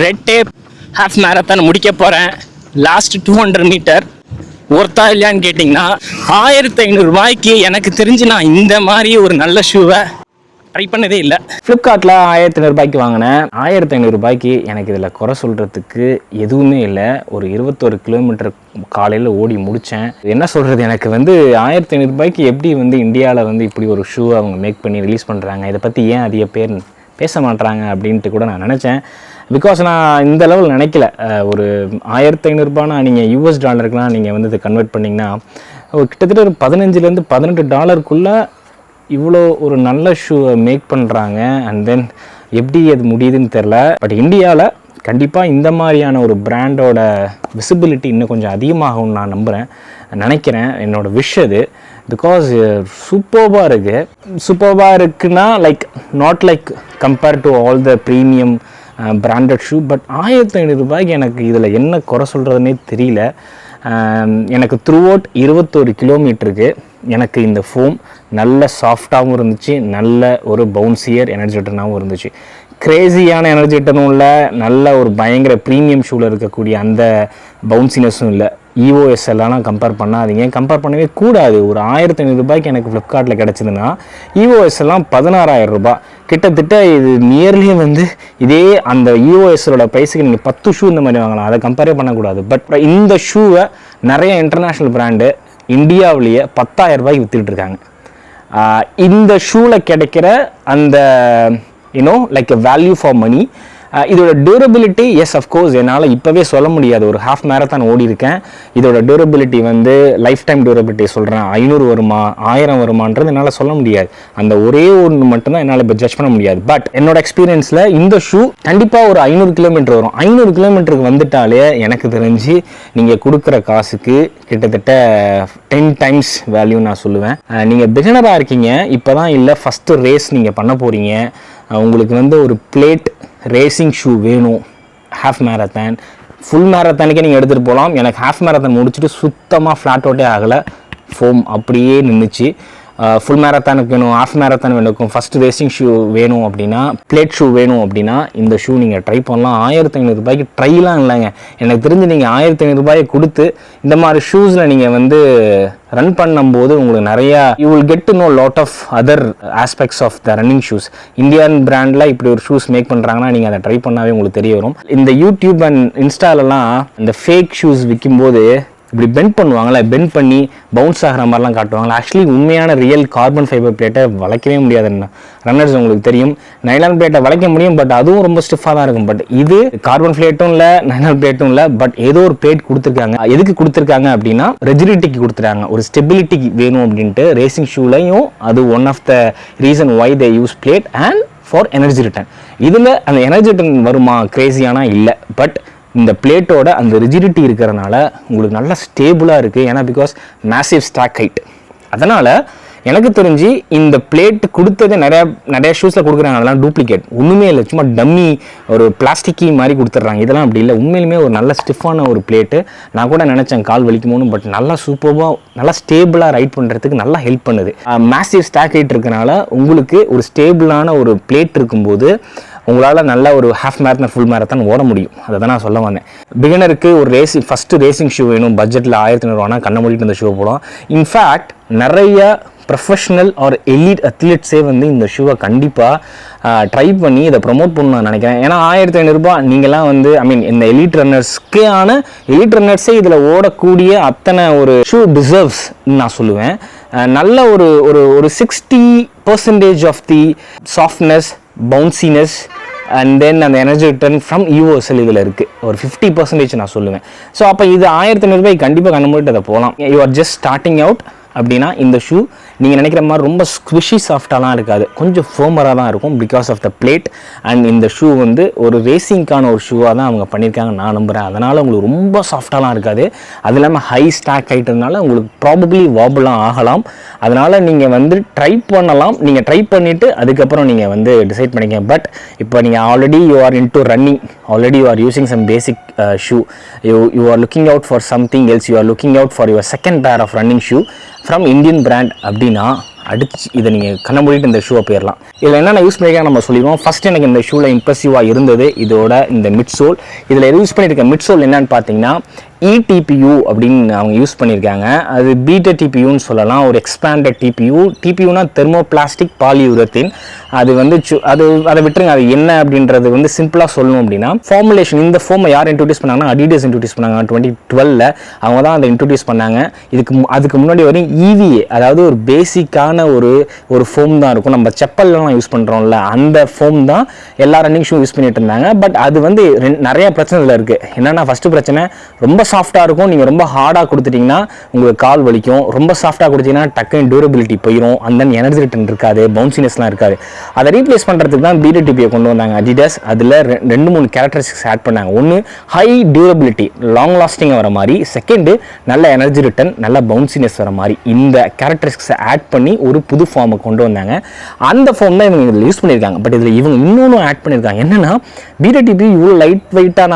Red tape half marathon முடிக்க போகிறேன். Last 200 metre ஒர்த்தா இல்லையான்னு கேட்டிங்கன்னா 1500 ரூபாய்க்கு எனக்கு தெரிஞ்சு நான் இந்த மாதிரி ஒரு நல்ல ஷூவை ட்ரை பண்ணதே இல்லை. ஃப்ளிப்கார்ட்டில் 1500 ரூபாய்க்கு வாங்கினேன். 1500 ரூபாய்க்கு எனக்கு இதில் குறை சொல்கிறதுக்கு எதுவுமே இல்லை. ஒரு 21 கிலோமீட்டர் காலையில் ஓடி முடித்தேன். என்ன சொல்கிறது, எனக்கு 1500 ரூபாய்க்கு எப்படி இந்தியாவில் இப்படி ஒரு ஷூ அவங்க மேக் பண்ணி ரிலீஸ் பண்ணுறாங்க, இதை பற்றி ஏன் அதிக பேர் பேச மாட்டுறாங்க அப்படின்ட்டு கூட நான் நினச்சேன். பிகாஸ் நான் இந்த லெவல் நினைக்கல. ஒரு 1500 ரூபானா நீங்கள் யூஎஸ் டாலருக்குலாம் நீங்கள் இதை கன்வெர்ட் பண்ணிங்கன்னா ஒரு கிட்டத்தட்ட ஒரு 15லேருந்து 18 டாலருக்குள்ளே இவ்வளோ ஒரு நல்ல ஷூவை மேக் பண்ணுறாங்க. அண்ட் தென் எப்படி அது முடியுதுன்னு தெரில. பட் இந்தியாவில் கண்டிப்பாக இந்த மாதிரியான ஒரு பிராண்டோட விசிபிலிட்டி இன்னும் கொஞ்சம் அதிகமாகும்னு நான் நினைக்கிறேன். என்னோடய விஷ் அது. பிகாஸ் சூப்பர்பாக இருக்குது. சூப்பர்பாக இருக்குன்னா not compare to all the premium branded shoe. But 1500 ரூபாய்க்கு எனக்கு இதில் என்ன குறை சொல்கிறதுனே தெரியல. எனக்கு த்ரூ அவுட் 21 கிலோமீட்டருக்கு எனக்கு இந்த ஃபோம் நல்ல சாஃப்டாகவும் இருந்துச்சு, நல்ல ஒரு பவுன்சியர் எனர்ஜெட்டனாகவும் இருந்துச்சு. கிரேசியான எனர்ஜெட்டனும் இல்லை, நல்ல ஒரு பயங்கர ப்ரீமியம் ஷூவில் இருக்கக்கூடிய அந்த பவுன்சினஸும் இல்லை. இஓஎஸ் எல்லாம் கம்பேர் பண்ணாதீங்க, கம்பேர் பண்ணவே கூடாது. ஒரு 1500 ரூபாய்க்கு எனக்கு ஃப்ளிப்கார்ட்டில் கிடச்சிதுன்னா இஓஎஸ் எல்லாம் 16,000 ரூபாய் கிட்டத்தட்ட. இது நியர்லி இதே அந்த இஓஎஸோட ப்ரைஸுக்கு நீங்கள் 10 ஷூ இந்த மாதிரி வாங்கலாம், அதை கம்பேரே பண்ணக்கூடாது. பட் இந்த ஷூவை நிறைய இன்டர்நேஷ்னல் பிராண்டு இந்தியாவிலேயே 10,000 ரூபாய்க்கு விற்றுக்கிட்டு இருக்காங்க. இந்த ஷூவில் கிடைக்கிற அந்த வேல்யூ ஃபார் மணி, இதோட டியூரபிலிட்டி எஸ் அஃப்கோர்ஸ் என்னால் இப்போவே சொல்ல முடியாது. ஒரு ஹாஃப் மேரத்தான் ஓடி இருக்கேன். இதோட டியூரபிலிட்டி லைஃப் டைம் டியூரபிலிட்டி சொல்கிறேன். 500 வருமா 1000 வருமானது என்னால் சொல்ல முடியாது. அந்த ஒரே ஒன்று மட்டும்தான் என்னால் இப்போ ஜட்ஜ் பண்ண முடியாது. பட் என்னோட எக்ஸ்பீரியன்ஸில் இந்த ஷூ கண்டிப்பாக ஒரு 500 கிலோமீட்டர் வரும். 500 கிலோமீட்டருக்கு வந்துட்டாலே எனக்கு தெரிஞ்சு நீங்கள் கொடுக்குற காசுக்கு கிட்டத்தட்ட 10 டைம்ஸ் வேல்யூ நான் சொல்லுவேன். நீங்கள் பிகினராக இருக்கீங்க, இப்போ தான் இல்லை ஃபஸ்ட்டு ரேஸ் நீங்கள் பண்ண போகிறீங்க, உங்களுக்கு ஒரு பிளேட் ரேசிங் ஷூ வேணும். ஹாஃப் மேரத்தான் ஃபுல் மேரத்தானுக்கே நீங்கள் எடுத்துகிட்டு போகலாம். எனக்கு ஹாஃப் மேரத்தான் முடிச்சுட்டு சுத்தமாக ஃப்ளாட் அவுட்டே ஆகலை, ஃபோம் அப்படியே நின்றுச்சு. ஃபுல் மேரத்தானுக்கு வேணும், ஹாஃப் மேரத்தான் வேணும், ஃபஸ்ட்டு ரேசிங் ஷூ வேணும் அப்படின்னா, பிளேட் ஷூ வேணும் அப்படின்னா இந்த ஷூ நீங்கள் ட்ரை பண்ணலாம். 1500 ரூபாய்க்கு ட்ரைலாம் இல்லைங்க. எனக்கு தெரிஞ்சு நீங்கள் 1500 ரூபாயை கொடுத்து இந்த மாதிரி ஷூஸில் நீங்கள் ரன் பண்ணும்போது உங்களுக்கு நிறையா you will get to know lot of other aspects of the running shoes. Indian பிராண்டில் இப்படி ஒரு ஷூஸ் மேக் பண்ணுறாங்கன்னா நீங்கள் அதை ட்ரை பண்ணாவே உங்களுக்கு தெரிய வரும். இந்த யூடியூப் அண்ட் இன்ஸ்டாலெலாம் இந்த ஃபேக் ஷூஸ் விற்கும்போது இப்படி பெண்ட் பண்ணுவாங்களே, பெண்ட் பண்ணி பவுன்ஸ் ஆகிற மாதிரிலாம் காட்டுவாங்களா. ஆக்சுவலி உண்மையான ரியல் கார்பன் ஃபைபர் பிளேட்டை வளைக்கவே முடியாது. ரன்னர்ஸ் உங்களுக்கு தெரியும், நைலான் பிளேட்டை வளைக்க முடியும், பட் அதுவும் ரொம்ப ஸ்டிஃபாக தான் இருக்கும். பட் இது கார்பன் பிளேட்டும் இல்லை, நைலான் பிளேட்டும் இல்லை, பட் ஏதோ ஒரு பிளேட் கொடுத்துருக்காங்க. எதுக்கு கொடுத்துருக்காங்க அப்படின்னா ரெஜிடிட்டிக்கு கொடுத்துருக்காங்க, ஒரு ஸ்டெபிலிட்டிக்கு வேணும் அப்படின்ட்டு. ரேசிங் ஷூலையும் அது one of the reason why they use plate and for energy return. இதில் அந்த எனர்ஜி ரிட்டர்ன் வருமா கிரேசியானா இல்லை. பட் இந்த பிளேட்டோட அந்த ரிஜிடிட்டி இருக்கிறனால உங்களுக்கு நல்லா ஸ்டேபிளாக இருக்குது. ஏன்னா பிகாஸ் மேசிவ் ஸ்டாக் ஹைட். அதனால் எனக்கு தெரிஞ்சு இந்த பிளேட் கொடுத்தது நிறைய ஷூஸில் கொடுக்குறாங்க, அதெல்லாம் டூப்ளிகேட், ஒன்றுமே இல்லை, சும்மா டம்மி ஒரு பிளாஸ்டிக்கி மாதிரி கொடுத்துட்றாங்க. இதெல்லாம் அப்படி இல்லை, உண்மையிலுமே ஒரு நல்ல ஸ்டிஃபான ஒரு பிளேட்டு. நான் கூட நினச்சேன் கால் வலிக்குமோன்னு, பட் நல்லா சூப்பராக நல்லா ஸ்டேபிளாக ரைட் பண்ணுறதுக்கு நல்லா ஹெல்ப் பண்ணுது. மேசிவ் ஸ்டாக் ஹைட் இருக்கனால உங்களுக்கு ஒரு ஸ்டேபிளான ஒரு பிளேட் இருக்கும்போது உங்களால் நல்ல ஒரு ஹாஃப் மேரத்தான் ஃபுல் மேரத்தான் ஓட முடியும். அதை தான் நான் சொல்ல வந்தேன். பிகினருக்கு ஒரு ஃபஸ்ட்டு ரேசிங் ஷூ வேணும், பட்ஜெட்டில் 1500 ரூபானா கண்ணை மூடிட்டு இந்த ஷூ போடும். இன்ஃபேக்ட் நிறைய ப்ரொஃபஷ்னல் ஆர் எலிட் அத்லெட்ஸே இந்த ஷூவை கண்டிப்பாக ட்ரை பண்ணி இதை ப்ரொமோட் பண்ணணும்னு நான் நினைக்கிறேன். ஏன்னா 1500 ரூபாய் நீங்கள்லாம் இந்த எலிட் எலிட் ரன்னர்ஸே இதில் ஓடக்கூடிய அத்தனை ஒரு ஷூ டிசர்வ்ஸ் நான் சொல்லுவேன். நல்ல ஒரு 60% of the softness, bounciness and then அந்த எனர்ஜி ரிட்டர்ன் ஃப்ரம் யூஎஸ்எல் இதில் இருக்குது. ஒரு 50% நான் சொல்லுவேன். ஸோ அப்போ இது 1500 ரூபாய்க்கு கண்டிப்பாக கண்ண மூடிட்டு அதை போகலாம். You are just starting out அப்படின்னா இந்த ஷூ நீங்கள் நினைக்கிற மாதிரி ரொம்ப ஸ்குவிஷி சாஃப்டாலாம் இருக்காது, கொஞ்சம் ஃபோமராக தான் இருக்கும் because of the plate. And இந்த ஷூ ஒரு ரேசிங்க்கான ஒரு ஷூவாக தான் அவங்க பண்ணியிருக்காங்க நான் நம்புகிறேன். அதனால் உங்களுக்கு ரொம்ப சாஃப்டாலாம் இருக்காது. அது இல்லாமல் ஹை ஸ்டாக் ஹைட்னால உங்களுக்கு ப்ராபப்ளி வாபுலாம் ஆகலாம். அதனால் நீங்கள் ட்ரை பண்ணலாம். நீங்கள் ட்ரை பண்ணிவிட்டு அதுக்கப்புறம் நீங்கள் டிசைட் பண்ணிக்க. பட் இப்போ நீங்கள் already you are into running, already you are using some basic shoe, you are looking out for something else, you are looking out for your second pair of running shoe from Indian brand அப்படின்னா அடிச்சு இதை நீங்கள் கண்ண மூடிட்டு இந்த ஷூவை போயிடலாம். இதில் என்னென்ன யூஸ் பண்ணியிருக்காங்க நம்ம சொல்லிடுவோம். ஃபஸ்ட் எனக்கு இந்த ஷூவில் இம்ப்ரெசிவாக இருந்தது இதோட இந்த மிட் சோல். இதில் யூஸ் பண்ணியிருக்க மிட் சோல் என்னன்னு பார்த்தீங்கன்னா eTPU அப்படின்னு அவங்க யூஸ் பண்ணியிருக்காங்க. அது பீட்டா டிபியூன்னு சொல்லலாம், ஒரு எக்ஸ்பேண்டட் டிபியூனா தெர்மோபிளாஸ்டிக் பாலியூரத்தின். அது வந்து அதை விட்டுருங்க, அது என்ன அப்படின்றது வந்து சிம்பிளாக சொல்லணும் அப்படின்னா ஃபார்முலேஷன். இந்த ஃபோமை யார் இன்ட்ரோடியூஸ் பண்ணாங்கன்னா அடிடாஸ் இன்ட்ரோடியூஸ் பண்ணாங்க 2012. அவங்க தான் அதை இன்ட்ரோடியூஸ் பண்ணாங்க. அதுக்கு முன்னாடி வரையும் EVA, அதாவது ஒரு பேசிக்கான ஒரு ஃபோம் தான் இருக்கும். நம்ம செப்பல்லாம் யூஸ் பண்ணுறோம்ல அந்த ஃபோம் தான் எல்லா ரன்னிங் ஷூ யூஸ் பண்ணிட்டு இருந்தாங்க. பட் அது வந்து நிறைய பிரச்சனை இதில் இருக்குது. என்னென்னா ஃபஸ்ட்டு பிரச்சனை, ரொம்ப சாஃப்டாக இருக்கும். நீங்கள் ரொம்ப ஹார்டாக கொடுத்துட்டிங்கன்னா உங்களுக்கு கால் வலிக்கும். ரொம்ப சாஃப்டாக கொடுத்தீங்கன்னா டக்குன்னு டியூரபிலிட்டி போயிடும். அந்த எனர்ஜி ரிட்டர்ன் இருக்காது, பவுன்சினஸ்லாம் இருக்காது. அதை ரீப்ளேஸ் பண்ணுறதுக்கு தான் பீட்டா டிபியை கொண்டு வந்தாங்க அடிடாஸ். அதில் 2-3 கேரக்டரிஸ்டிக்ஸ் ஆட் பண்ணாங்க. ஒன்று ஹை டியூரபிலிட்டி, லாங் லாஸ்டிங்காக வர மாதிரி. செகண்டு நல்ல எனர்ஜி ரிட்டர்ன், நல்ல பவுன்சினஸ் வர மாதிரி. இந்த கேரக்டரிஸ்டிக்ஸை ஆட் பண்ணி ஒரு புது ஃபார்மை கொண்டு வந்தாங்க. அந்த ஃபார்ம் தான் இவங்க இதில் யூஸ் பண்ணியிருக்காங்க. பட் இதில் இவங்க இன்னொன்று ஆட் பண்ணியிருக்காங்க. என்னென்னா பீட்டா டிபி இவ்வளோ லைட் வெயிட்டாக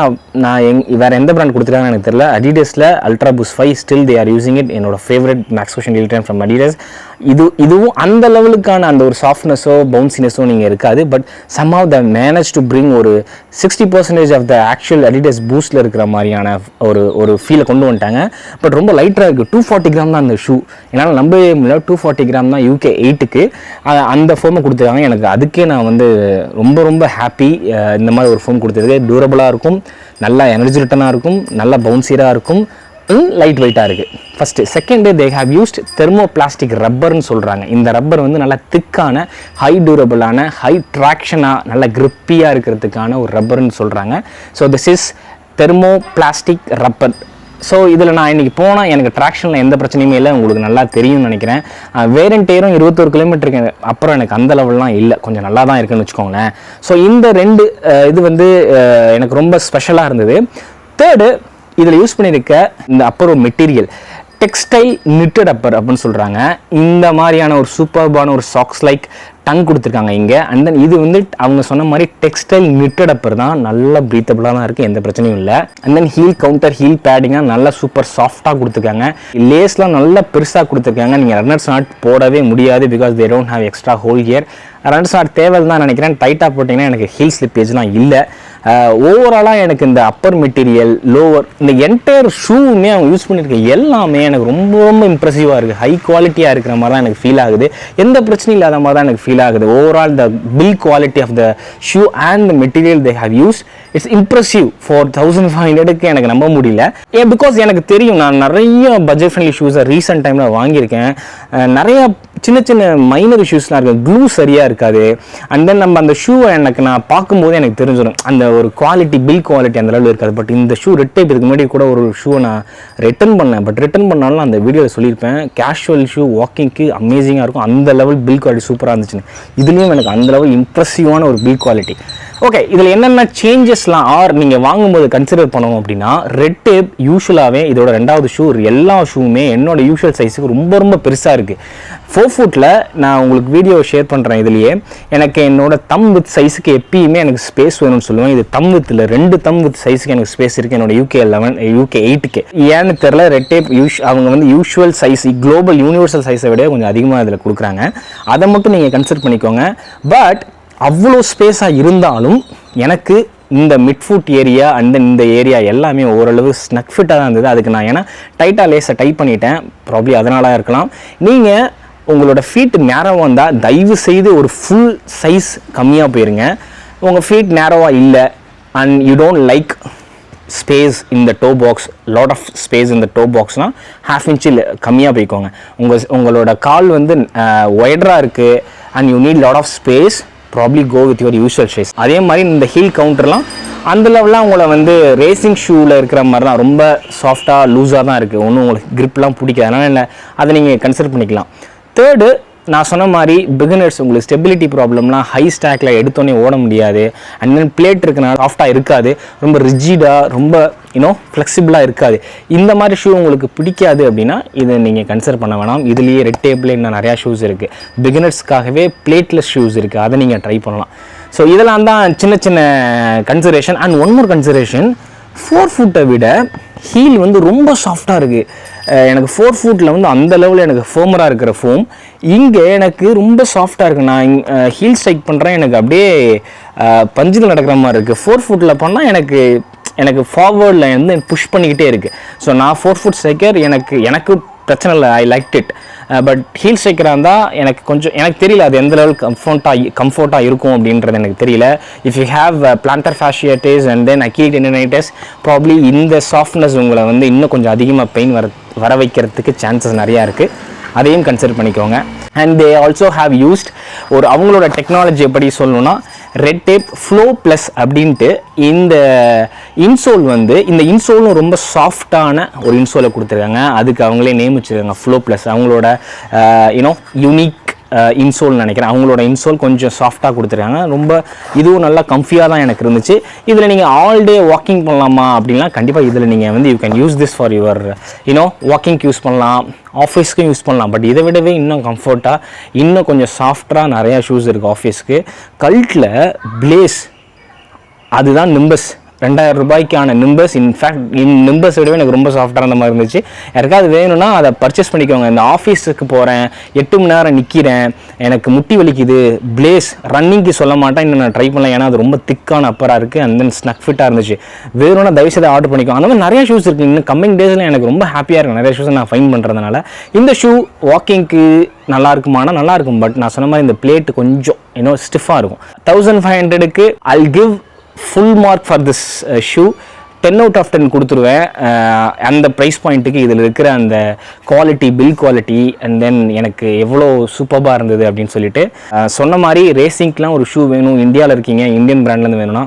நான் வேறு எந்த பிராண்ட் கொடுத்துருக்காங்கன்னு எனக்கு தெரியல. அடிடாஸில் Ultra Boost 5 still they are using it. என்னோட favourite max cushion deleted from Adidas. இதுவும் அந்த லெவலுக்கான அந்த ஒரு சாஃப்ட்னஸோ பவுன்சினஸோ நீங்கள் இருக்காது. But somehow they managed to bring ஒரு 60% ஆஃப் த ஆக்சுவல் அடிடாஸ் பூஸ்டில் இருக்கிற மாதிரியான ஒரு ஃபீலை கொண்டு வந்துட்டாங்க. பட் ரொம்ப லைட்டாக இருக்குது. 240 கிராம் தான் அந்த ஷூ. என்னால் நம்பவே முடியல. 240 கிராம் தான் UK 8க்கு அந்த ஃபோமை கொடுத்துருக்காங்க. எனக்கு அதுக்கே நான் வந்து ரொம்ப ரொம்ப ஹாப்பி. இந்த மாதிரி ஒரு ஃபோம் கொடுத்துருக்கு. டியூரபிளாக இருக்கும், நல்லா எனர்ஜி ரிட்டனாக இருக்கும், நல்லா பவுன்சியராக இருக்கும், லைட் வெயிட்டாக இருக்குது. First. Second, they have used thermoplastic ரப்பர்னு சொல்கிறாங்க. இந்த ரப்பர் வந்து நல்லா திக்கான, ஹை டியூரபிளான, ஹை ட்ராக்ஷனாக, நல்ல கிரிப்பியாக இருக்கிறதுக்கான ஒரு ரப்பர்னு சொல்கிறாங்க. So this is thermoplastic rubber. So இதில் நான் இன்றைக்கி போனால் எனக்கு ட்ராக்ஷனில் எந்த பிரச்சனையுமே இல்லை. உங்களுக்கு நல்லா தெரியும்னு நினைக்கிறேன். வேரண்ட் டேரும் 21 கிலோமீட்டருக்கு அப்புறம் எனக்கு அந்த லெவல்லாம் இல்லை, கொஞ்சம் நல்லா தான் இருக்குன்னு வச்சுக்கோங்களேன். ஸோ இந்த 2 இது வந்து எனக்கு ரொம்ப ஸ்பெஷலாக இருந்தது. தேர்டு, இதில் யூஸ் பண்ணியிருக்க இந்த upper material textile knitted upper அப்படின்னு சொல்கிறாங்க. இந்த மாதிரியான ஒரு சூப்பர்பான ஒரு சாக்ஸ் லைக் டங் கொடுத்துருக்காங்க இங்கே. அண்ட் தென் இது வந்து அவங்க சொன்ன மாதிரி டெக்ஸ்டைல் நிட்டட் அப்பர் தான், நல்ல ப்ரீத்தபிளாக தான் இருக்குது, எந்த பிரச்சனையும் இல்லை. And then heel counter, heel பேடிங்காக நல்லா சூப்பர் சாஃப்டாக கொடுத்துருக்காங்க. லேஸ்லாம் நல்லா பெருசாக கொடுத்துருக்காங்க. நீங்கள் ரன்னர்ஸ் நாட் போடவே முடியாது, because they don't have extra whole here. Runners not தேவைன்னு தான் நினைக்கிறேன். டைட்டாக போட்டிங்கன்னா எனக்கு ஹீல் ஸ்லிப்பேஜ்லாம் இல்லை. ஓவராலாக எனக்கு இந்த அப்பர் மெட்டீரியல், லோவர், இந்த என்டையர் ஷூவுமே அவங்க யூஸ் பண்ணியிருக்க எல்லாமே எனக்கு ரொம்ப ரொம்ப இம்ப்ரெசிவாக இருக்குது. ஹை குவாலிட்டியாக இருக்கிற மாதிரி தான் எனக்கு ஃபீல் ஆகுது. எந்த பிரச்சனையும் இல்லாத மாதிரி தான் எனக்கு ஃபீல் ஆகுது. Overall the build quality of the shoe and the material they have use it's impressive. For 1500க்கு எனக்கு நம்ப முடியல. பிகாஸ் எனக்கு தெரியும், நான் நிறைய பட்ஜெட் ஃப்ரெண்ட்லி ஷூஸை ரீசெண்ட் டைமில் வாங்கியிருக்கேன். நிறைய சின்ன சின்ன மைனர் இஷ்யூஸ்லாம் இருக்குது. க்ளூ சரியாக இருக்காது. அண்ட் தென் நம்ம அந்த ஷூவை நான் பார்க்கும்போது எனக்கு தெரிஞ்சிடும் அந்த ஒரு குவாலிட்டி, பில் குவாலிட்டி அந்த அளவில் இருக்காது. பட் இந்த ஷூ ரெட் டைப் இதுக்கு முன்னாடி கூட ஒரு ஷூவை நான் ரிட்டர்ன் பண்ணேன். பட் ரிட்டர்ன் பண்ணாலும் அந்த வீடியோவில் சொல்லியிருப்பேன், கேஷுவல் ஷூ வாக்கிங்க்கு அமேசிங்காக இருக்கும். அந்த லெவல் பில் குவாலிட்டி சூப்பராக இருந்துச்சுன்னு. இதுலேயும் எனக்கு அந்த லெவல் இம்ப்ரெசிவான ஒரு பில் குவாலிட்டி. ஓகே, இதில் என்னென்ன சேஞ்சஸ்லாம் நீங்கள் வாங்கும்போது கன்சிடர் பண்ணணும் அப்படின்னா, ரெட் டேப் யூஸ்வலாகவே இதோட 2வது ஷூ எல்லா ஷூவுமே என்னோட யூஸ்வல் சைஸுக்கு ரொம்ப ரொம்ப பெருசாக இருக்குது. 4 ஃபுட்டில் நான் உங்களுக்கு வீடியோ ஷேர் பண்ணுறேன். இதுலேயே எனக்கு என்னோட தம் வித் சைஸுக்கு எப்பயுமே எனக்கு ஸ்பேஸ் வேணும்னு சொல்லுவேன். இது தம் வித்தில் 2 தம் வித் சைஸுக்கு எனக்கு ஸ்பேஸ் இருக்குது என்னோட UK 11, UK 8க்கு. ஏன்னு தெரில, ரெட் டேப் அவங்க வந்து யூஸ்வல் சைஸ், குளோபல் யூனிவர்சல் சைஸை விட கொஞ்சம் அதிகமாக இதில் கொடுக்குறாங்க. அதை மட்டும் நீங்கள் கன்சிடர் பண்ணிக்கோங்க. பட் அவ்வளோ ஸ்பேஸாக இருந்தாலும் எனக்கு இந்த மிட்ஃபுட் ஏரியா அண்ட் இந்த ஏரியா எல்லாமே ஓரளவு ஸ்னக் ஃபிட்டாக தான் இருந்தது. அதுக்கு நான் ஏன்னா டைட்டாக லேஸை டைப் பண்ணிட்டேன், ப்ராப்ளி அதனால இருக்கலாம். நீங்கள் உங்களோட ஃபீட் நேரோவாக இருந்தால் தயவு செய்து ஒரு ஃபுல் சைஸ் கம்மியாக போயிருங்க. உங்கள் ஃபீட் நேரோவாக இல்லை and you don't like space in the toe box, lot of space இந்த டோ பாக்ஸ்னால் ½ இன்ச்சில் கம்மியாக போய்க்கோங்க. உங்களோட கால் வந்து ஒய்டராக இருக்குது and you need lot of space, probably go with your usual size. அதே மாதிரி இந்த ஹீல் கவுண்டர்லாம் அந்த லெவலாம் உங்களை வந்து ரேசிங் ஷூவில் இருக்கிற மாதிரி தான் ரொம்ப சாஃப்டாக லூஸாக தான் இருக்குது. ஒன்றும் உங்களுக்கு கிரிப்லாம் பிடிக்காது. அதனால் இல்லை, அதை நீங்கள் கன்சிடர் பண்ணிக்கலாம். தேர்டு, நான் சொன்ன மாதிரி பிகினர்ஸ் உங்களுக்கு ஸ்டெபிலிட்டி ப்ராப்ளம்லாம் ஹை ஸ்டாக்கில் எடுத்தோன்னே ஓட முடியாது. அண்ட் தென் பிளேட் இருக்கனால சாஃப்டாக இருக்காது, ரொம்ப ரிஜிடாக, ரொம்ப ஃப்ளெக்சிபிளாக இருக்காது. இந்த மாதிரி ஷூ உங்களுக்கு பிடிக்காது அப்படின்னா இதை நீங்கள் கன்சிடர் பண்ண வேணாம். இதுலேயே ரெட் டேப்பில் இன்னும் நிறையா ஷூஸ் இருக்குது. பிகினர்ஸ்க்காகவே பிளேட்லெஸ் ஷூஸ் இருக்குது, அதை நீங்கள் ட்ரை பண்ணலாம். ஸோ இதெல்லாம் தான் சின்ன சின்ன consideration. And one more consideration, 4 ஃபுட்டை விட ஹீல் வந்து ரொம்ப சாஃப்டாக இருக்குது. எனக்கு 4 ஃபுட்டில் வந்து அந்த லெவலில் எனக்கு ஃபேமராக இருக்கிற ஃபோம் இங்கே எனக்கு ரொம்ப சாஃப்டாக இருக்குது. நான் ஹீல் ஸ்ட்ரைக் பண்ணுறேன், எனக்கு அப்படியே பஞ்சில் நடக்கிற மாதிரி இருக்குது. 4 ஃபுட்டில் பண்ணால் எனக்கு ஃபார்வர்டில் வந்து புஷ் பண்ணிக்கிட்டே இருக்குது. ஸோ நான் 4 ஃபுட் ஸ்ட்ரைக்கர், எனக்கு பிரச்சனை இல்லை, I like it. But heel ஸ்ட்ரைக்கராக இருந்தால் எனக்கு தெரியல அது எந்த லெவல் கம்ஃபர்ட்டாக இருக்கும் அப்படின்றது எனக்கு தெரியல. If you have plantar fasciitis and then அக்கீல் டெண்டினைட்டிஸ், ப்ராப்ளி இந்த சாஃப்ட்னஸ் உங்களை வந்து இன்னும் கொஞ்சம் அதிகமாக பெயின் வர வைக்கிறதுக்கு சான்சஸ் நிறையா இருக்குது. அதையும் கன்சிடர் பண்ணிக்கோங்க. And they also have used அவங்களோட டெக்னாலஜி எப்படி சொல்லணும்னா ரெட் டேப் ஃப்ளோ ப்ளஸ் அப்படின்ட்டு இந்த இன்சோல் வந்து இந்த இன்சோலும் ரொம்ப சாஃப்டான ஒரு இன்சோலை கொடுத்துருக்காங்க. அதுக்கு அவங்களே நேம் வச்சுருக்காங்க ஃப்ளோ ப்ளஸ். அவங்களோட யூனிக் இன்சோல் நினைக்கிறேன். அவங்களோட இன்சோல் கொஞ்சம் சாஃப்டாக கொடுத்துருக்காங்க. ரொம்ப இதுவும் நல்லா கம்ஃபியாக தான் எனக்கு இருந்துச்சு. இதில் நீங்கள் ஆல் டே வாக்கிங் பண்ணலாமா அப்படின்னா கண்டிப்பாக இதில் நீங்கள் வந்து you can use this for your வாக்கிங்க்கு யூஸ் பண்ணலாம், ஆஃபீஸ்க்கும் யூஸ் பண்ணலாம். பட் இதை விடவே இன்னும் கம்ஃபர்ட்டாக இன்னும் கொஞ்சம் சாஃப்டாக நிறையா ஷூஸ் இருக்குது ஆஃபீஸ்க்கு. கல்ட்டில் பிளேஸ், அதுதான் நிம்பஸ், 2000 ரூபாய்க்கான நிம்பஸ். இன்ஃபேக்ட் நிம்பஸ் விடவே எனக்கு ரொம்ப சாஃப்டாக இருந்த மாதிரி இருந்துச்சு. யாருக்காவது வேணும்னா அதை பர்ச்சேஸ் பண்ணிக்கோங்க. இந்த ஆஃபீஸுக்கு போகிறேன், 8 மணி நேரம் நிற்கிறேன், எனக்கு முட்டி வலிக்குது, பிளேஸ் ரன்னிங்க்கு சொல்ல மாட்டேன், இன்னும் நான் ட்ரை பண்ணல, ஏன்னா அது ரொம்ப திக்கான அப்பராக இருக்குது. அண்ட் தென் ஸ்னக் ஃபிட்டாக இருந்துச்சு. வேணும்னா தயவுசெய்து ஆர்டர் பண்ணிக்கோங்க. அந்த மாதிரி நிறைய ஷூஸ் இருக்குது. இன்னும் கம்மிங் டேஸில் எனக்கு ரொம்ப ஹாப்பியாக இருக்கும் நிறைய ஷூஸ் நான் ஃபைன் பண்ணுறதுனால. இந்த ஷூ வாக்கிங்க்கு நல்லா இருக்குமானா நல்லா இருக்கும். பட் நான் சொன்ன மாதிரி இந்த பிளேட்டு கொஞ்சம் ஸ்டிஃபாக இருக்கும். 1500க்கு I'll give full mark for this shoe. 10 out of 10 கொடுத்துருவேன். அந்த ப்ரைஸ் பாயிண்ட்டுக்கு இதில் இருக்கிற அந்த quality, bill quality and then எனக்கு எவ்வளோ சூப்பராக இருந்தது அப்படின்னு சொல்லிட்டு. சொன்ன மாதிரி ரேசிங்க்கெலாம் ஒரு ஷூ வேணும், இந்தியாவில் இருக்கீங்க, இந்தியன் பிராண்ட்லேருந்து வேணும்னா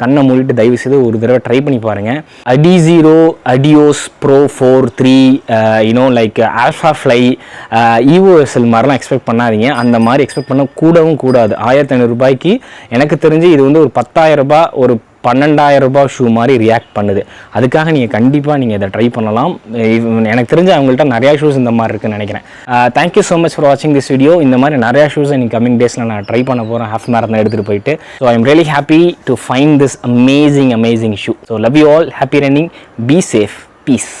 கண்ணை மூடிட்டு தயவு செய்து ஒரு தடவை ட்ரை பண்ணி பாருங்கள். Adizero, Adios Pro 4, 3 like alpha fly, EOSL மாதிரிலாம் எக்ஸ்பெக்ட் பண்ணாதீங்க. அந்த மாதிரி எக்ஸ்பெக்ட் பண்ண கூடாது. 1500 ரூபாய்க்கு எனக்கு தெரிஞ்சு இது வந்து ஒரு 10,000 ரூபாய், ஒரு 12,000 ரூபாய் ஷூ மாதிரி ரியாக்ட் பண்ணுது. அதுக்காக நீங்கள் கண்டிப்பாக நீங்கள் இதை ட்ரை பண்ணலாம். எனக்கு தெரிஞ்ச அவங்கள்ட்ட நிறையா ஷூஸ் இந்த மாதிரி இருக்குன்னு நினைக்கிறேன். தேங்க்யூ ஸோ மச் ஃபார் வாட்சிங் திஸ் வீடியோ. இந்த மாதிரி நிறையா ஷூஸ் இன்னைக்கு கம்மிங் டேஸில் நான் ட்ரை பண்ண போகிறேன், ஹாஃப் மேரத்தான் எடுத்துகிட்டு போயிட்டு. So I am really happy to find this amazing shoe. So love you all, happy running, be safe, piece.